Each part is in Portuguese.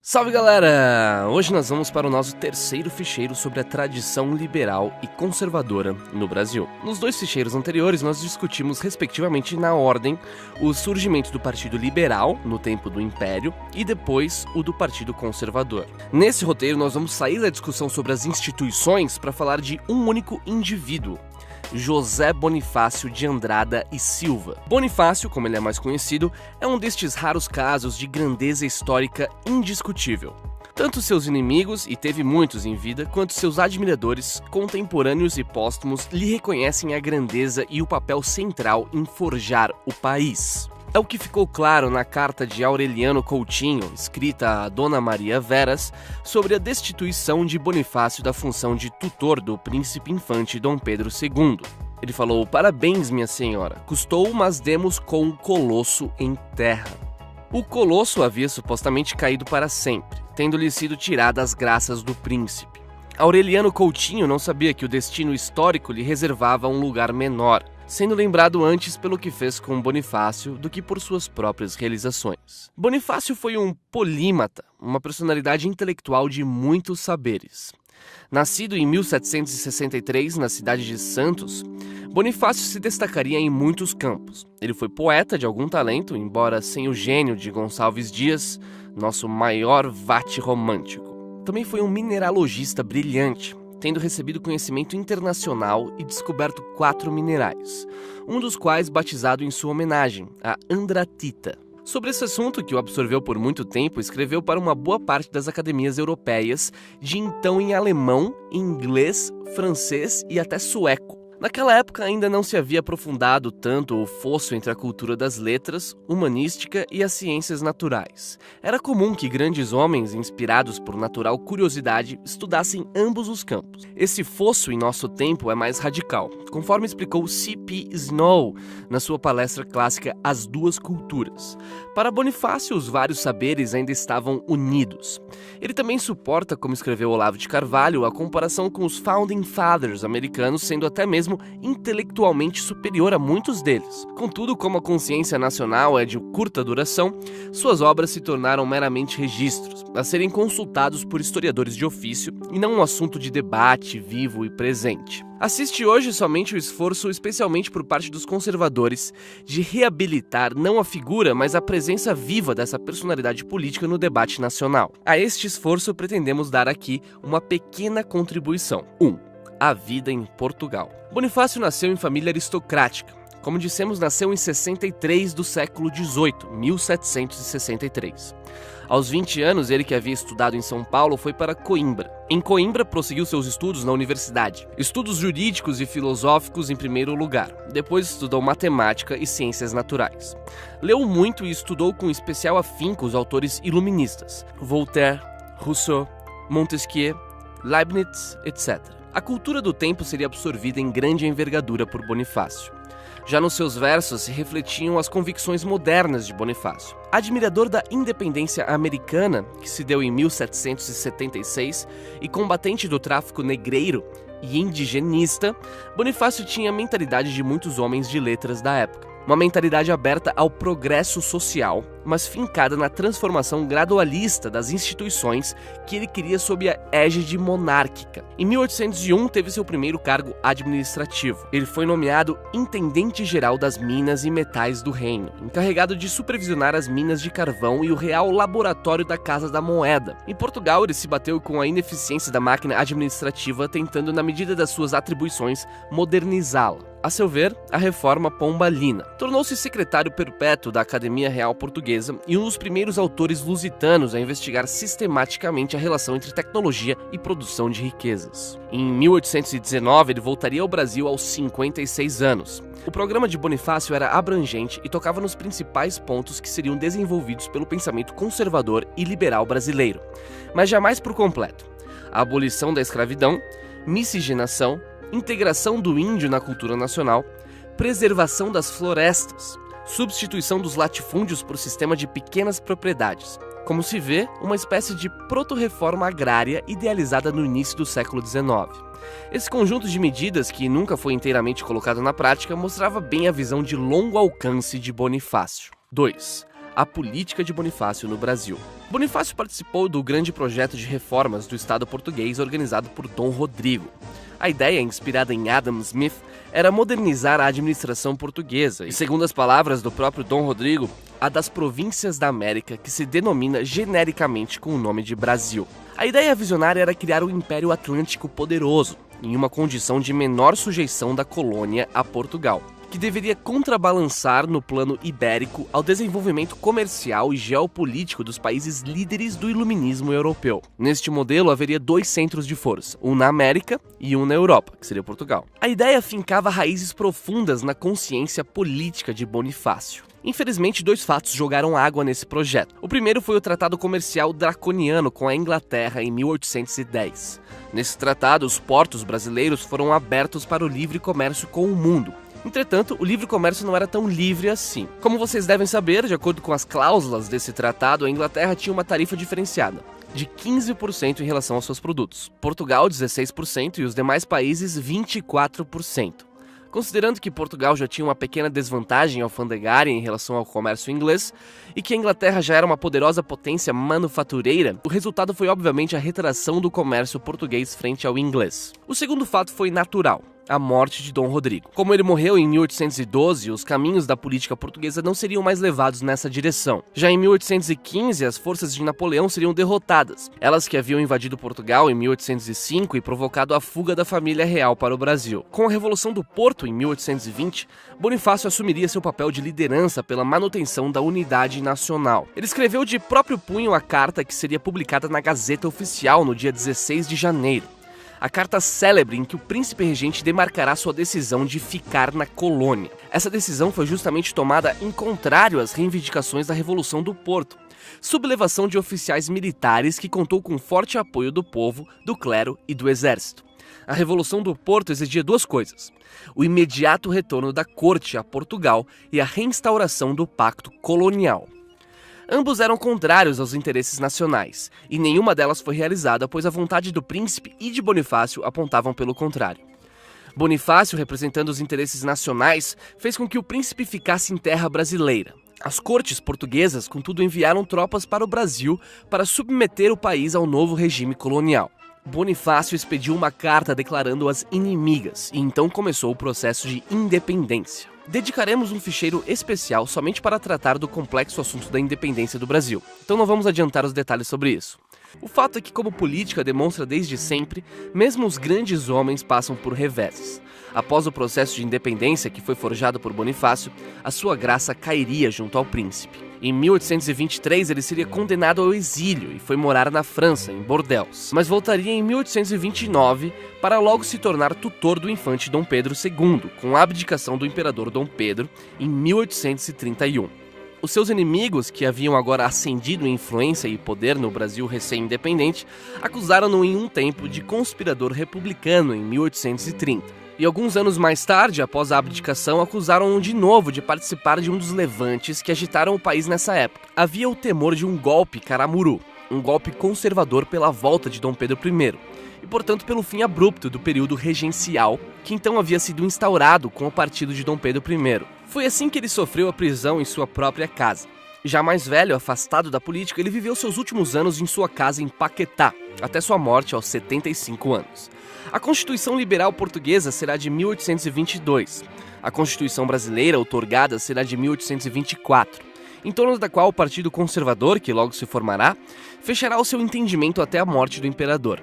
Salve galera! Hoje nós vamos para o nosso terceiro ficheiro sobre a tradição liberal e conservadora no Brasil. Nos dois ficheiros anteriores nós discutimos respectivamente na ordem o surgimento do Partido Liberal no tempo do Império e depois o do Partido Conservador. Nesse roteiro nós vamos sair da discussão sobre as instituições para falar de um único indivíduo, José Bonifácio de Andrada e Silva. Bonifácio, como ele é mais conhecido, é um destes raros casos de grandeza histórica indiscutível. Tanto seus inimigos, e teve muitos em vida, quanto seus admiradores, contemporâneos e póstumos, lhe reconhecem a grandeza e o papel central em forjar o país. É o que ficou claro na carta de Aureliano Coutinho, escrita a Dona Maria Veras, sobre a destituição de Bonifácio da função de tutor do príncipe infante Dom Pedro II. Ele falou: "Parabéns, minha senhora, custou, mas demos com o colosso em terra." O colosso havia supostamente caído para sempre, tendo-lhe sido tirada as graças do príncipe. Aureliano Coutinho não sabia que o destino histórico lhe reservava um lugar menor, sendo lembrado antes pelo que fez com Bonifácio do que por suas próprias realizações. Bonifácio foi um polímata, uma personalidade intelectual de muitos saberes. Nascido em 1763 na cidade de Santos, Bonifácio se destacaria em muitos campos. Ele foi poeta de algum talento, embora sem o gênio de Gonçalves Dias, nosso maior vate romântico. Também foi um mineralogista brilhante, tendo recebido conhecimento internacional e descoberto 4 minerais, um dos quais batizado em sua homenagem, a andratita. Sobre esse assunto, que o absorveu por muito tempo, escreveu para uma boa parte das academias europeias, de então em alemão, inglês, francês e até sueco. Naquela época ainda não se havia aprofundado tanto o fosso entre a cultura das letras, humanística e as ciências naturais. Era comum que grandes homens, inspirados por natural curiosidade, estudassem ambos os campos. Esse fosso em nosso tempo é mais radical, conforme explicou C.P. Snow na sua palestra clássica As Duas Culturas. Para Bonifácio, os vários saberes ainda estavam unidos. Ele também suporta, como escreveu Olavo de Carvalho, a comparação com os Founding Fathers americanos, sendo até mesmo intelectualmente superior a muitos deles. Contudo, como a consciência nacional é de curta duração, suas obras se tornaram meramente registros, a serem consultados por historiadores de ofício e não um assunto de debate vivo e presente. Assiste hoje somente o esforço, especialmente por parte dos conservadores, de reabilitar não a figura, mas a presença viva dessa personalidade política no debate nacional. A este esforço pretendemos dar aqui uma pequena contribuição. 1. A vida em Portugal. Bonifácio nasceu em família aristocrática. Como dissemos, nasceu em 63 do século XVIII, 1763. Aos 20 anos, ele, que havia estudado em São Paulo, foi para Coimbra. Em Coimbra, prosseguiu seus estudos na universidade. Estudos jurídicos e filosóficos em primeiro lugar. Depois estudou matemática e ciências naturais. Leu muito e estudou com especial afinco os autores iluministas: Voltaire, Rousseau, Montesquieu, Leibniz, etc. A cultura do tempo seria absorvida em grande envergadura por Bonifácio. Já nos seus versos se refletiam as convicções modernas de Bonifácio. Admirador da independência americana, que se deu em 1776, e combatente do tráfico negreiro e indigenista, Bonifácio tinha a mentalidade de muitos homens de letras da época. Uma mentalidade aberta ao progresso social, mas fincada na transformação gradualista das instituições que ele queria sob a égide monárquica. Em 1801 teve seu primeiro cargo administrativo. Ele foi nomeado Intendente-Geral das Minas e Metais do Reino, encarregado de supervisionar as minas de carvão e o Real Laboratório da Casa da Moeda. Em Portugal, ele se bateu com a ineficiência da máquina administrativa, tentando, na medida das suas atribuições, modernizá-la. A seu ver, a reforma pombalina. Tornou-se secretário perpétuo da Academia Real Portuguesa e um dos primeiros autores lusitanos a investigar sistematicamente a relação entre tecnologia e produção de riquezas. Em 1819, ele voltaria ao Brasil aos 56 anos. O programa de Bonifácio era abrangente e tocava nos principais pontos que seriam desenvolvidos pelo pensamento conservador e liberal brasileiro, mas jamais por completo. A abolição da escravidão, miscigenação, integração do índio na cultura nacional, preservação das florestas, substituição dos latifúndios por sistema de pequenas propriedades. Como se vê, uma espécie de proto-reforma agrária idealizada no início do século XIX. Esse conjunto de medidas, que nunca foi inteiramente colocado na prática, mostrava bem a visão de longo alcance de Bonifácio. 2. a política de Bonifácio no Brasil. Bonifácio participou do grande projeto de reformas do Estado português organizado por Dom Rodrigo. A ideia, inspirada em Adam Smith, era modernizar a administração portuguesa e, segundo as palavras do próprio Dom Rodrigo, a das províncias da América, que se denomina genericamente com o nome de Brasil. A ideia visionária era criar um Império Atlântico poderoso, em uma condição de menor sujeição da colônia a Portugal, que deveria contrabalançar no plano ibérico ao desenvolvimento comercial e geopolítico dos países líderes do iluminismo europeu. Neste modelo haveria 2 centros de força, um na América e um na Europa, que seria Portugal. A ideia fincava raízes profundas na consciência política de Bonifácio. Infelizmente, 2 fatos jogaram água nesse projeto. O primeiro foi o Tratado Comercial Draconiano com a Inglaterra em 1810. Nesse tratado, os portos brasileiros foram abertos para o livre comércio com o mundo. Entretanto, o livre comércio não era tão livre assim. Como vocês devem saber, de acordo com as cláusulas desse tratado, a Inglaterra tinha uma tarifa diferenciada, de 15% em relação aos seus produtos. Portugal, 16% e os demais países, 24%. Considerando que Portugal já tinha uma pequena desvantagem alfandegária em relação ao comércio inglês e que a Inglaterra já era uma poderosa potência manufatureira, o resultado foi obviamente a retração do comércio português frente ao inglês. O segundo fato foi natural: a morte de Dom Rodrigo. Como ele morreu em 1812, os caminhos da política portuguesa não seriam mais levados nessa direção. Já em 1815, as forças de Napoleão seriam derrotadas, elas que haviam invadido Portugal em 1805 e provocado a fuga da família real para o Brasil. Com a Revolução do Porto, em 1820, Bonifácio assumiria seu papel de liderança pela manutenção da unidade nacional. Ele escreveu de próprio punho a carta que seria publicada na Gazeta Oficial no dia 16 de janeiro. A carta célebre em que o príncipe regente demarcará sua decisão de ficar na colônia. Essa decisão foi justamente tomada em contrário às reivindicações da Revolução do Porto, sublevação de oficiais militares que contou com forte apoio do povo, do clero e do exército. A Revolução do Porto exigia 2 coisas: o imediato retorno da corte a Portugal e a reinstauração do pacto colonial. Ambos eram contrários aos interesses nacionais, e nenhuma delas foi realizada, pois a vontade do príncipe e de Bonifácio apontavam pelo contrário. Bonifácio, representando os interesses nacionais, fez com que o príncipe ficasse em terra brasileira. As cortes portuguesas, contudo, enviaram tropas para o Brasil para submeter o país ao novo regime colonial. Bonifácio expediu uma carta declarando-as inimigas, e então começou o processo de independência. Dedicaremos um ficheiro especial somente para tratar do complexo assunto da independência do Brasil, então não vamos adiantar os detalhes sobre isso. O fato é que, como política demonstra desde sempre, mesmo os grandes homens passam por reveses. Após o processo de independência que foi forjado por Bonifácio, a sua graça cairia junto ao príncipe. Em 1823 ele seria condenado ao exílio e foi morar na França, em Bordeaux, mas voltaria em 1829 para logo se tornar tutor do infante Dom Pedro II, com a abdicação do imperador Dom Pedro em 1831. Os seus inimigos, que haviam agora ascendido em influência e poder no Brasil recém-independente, acusaram-no em um tempo de conspirador republicano em 1830. E alguns anos mais tarde, após a abdicação, acusaram-no de novo de participar de um dos levantes que agitaram o país nessa época. Havia o temor de um golpe caramuru, um golpe conservador pela volta de Dom Pedro I, e portanto pelo fim abrupto do período regencial, que então havia sido instaurado com o partido de Dom Pedro I. Foi assim que ele sofreu a prisão em sua própria casa. Já mais velho, afastado da política, ele viveu seus últimos anos em sua casa em Paquetá, até sua morte aos 75 anos. A Constituição Liberal Portuguesa será de 1822. A Constituição Brasileira, outorgada, será de 1824, em torno da qual o Partido Conservador, que logo se formará, fechará o seu entendimento até a morte do imperador.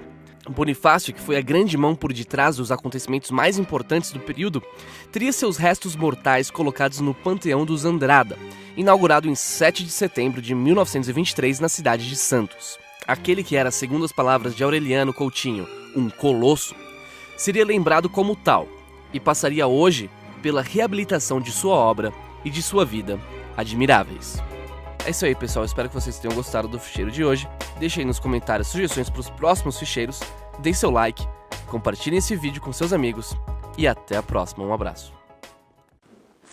Bonifácio, que foi a grande mão por detrás dos acontecimentos mais importantes do período, teria seus restos mortais colocados no Panteão dos Andrada, inaugurado em 7 de setembro de 1923 na cidade de Santos. Aquele que era, segundo as palavras de Aureliano Coutinho, um colosso, seria lembrado como tal e passaria hoje pela reabilitação de sua obra e de sua vida admiráveis. É isso aí, pessoal. Espero que vocês tenham gostado do ficheiro de hoje. Deixem aí nos comentários sugestões para os próximos ficheiros. Deem seu like, compartilhem esse vídeo com seus amigos e até a próxima. Um abraço.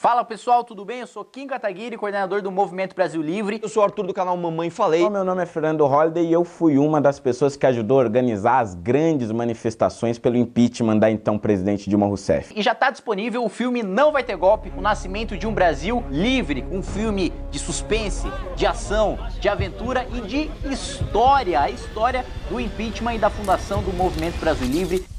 Fala pessoal, tudo bem? Eu sou Kim Kataguiri, coordenador do Movimento Brasil Livre. Eu sou o Arthur do canal Mamãe Falei. Meu nome é Fernando Holliday e eu fui uma das pessoas que ajudou a organizar as grandes manifestações pelo impeachment da então presidente Dilma Rousseff. E já está disponível o filme Não Vai Ter Golpe, o nascimento de um Brasil livre, um filme de suspense, de ação, de aventura e de história, a história do impeachment e da fundação do Movimento Brasil Livre.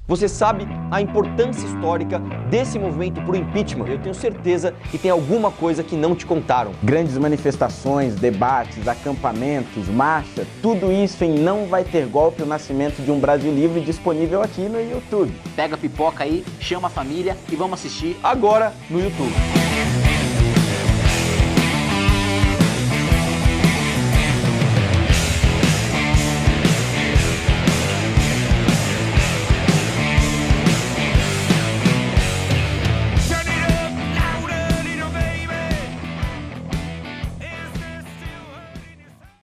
Você sabe a importância histórica desse movimento pro impeachment? Eu tenho certeza que tem alguma coisa que não te contaram. Grandes manifestações, debates, acampamentos, marcha, tudo isso em Não Vai Ter Golpe, o nascimento de um Brasil livre, disponível aqui no YouTube. Pega a pipoca aí, chama a família e vamos assistir Agora no YouTube.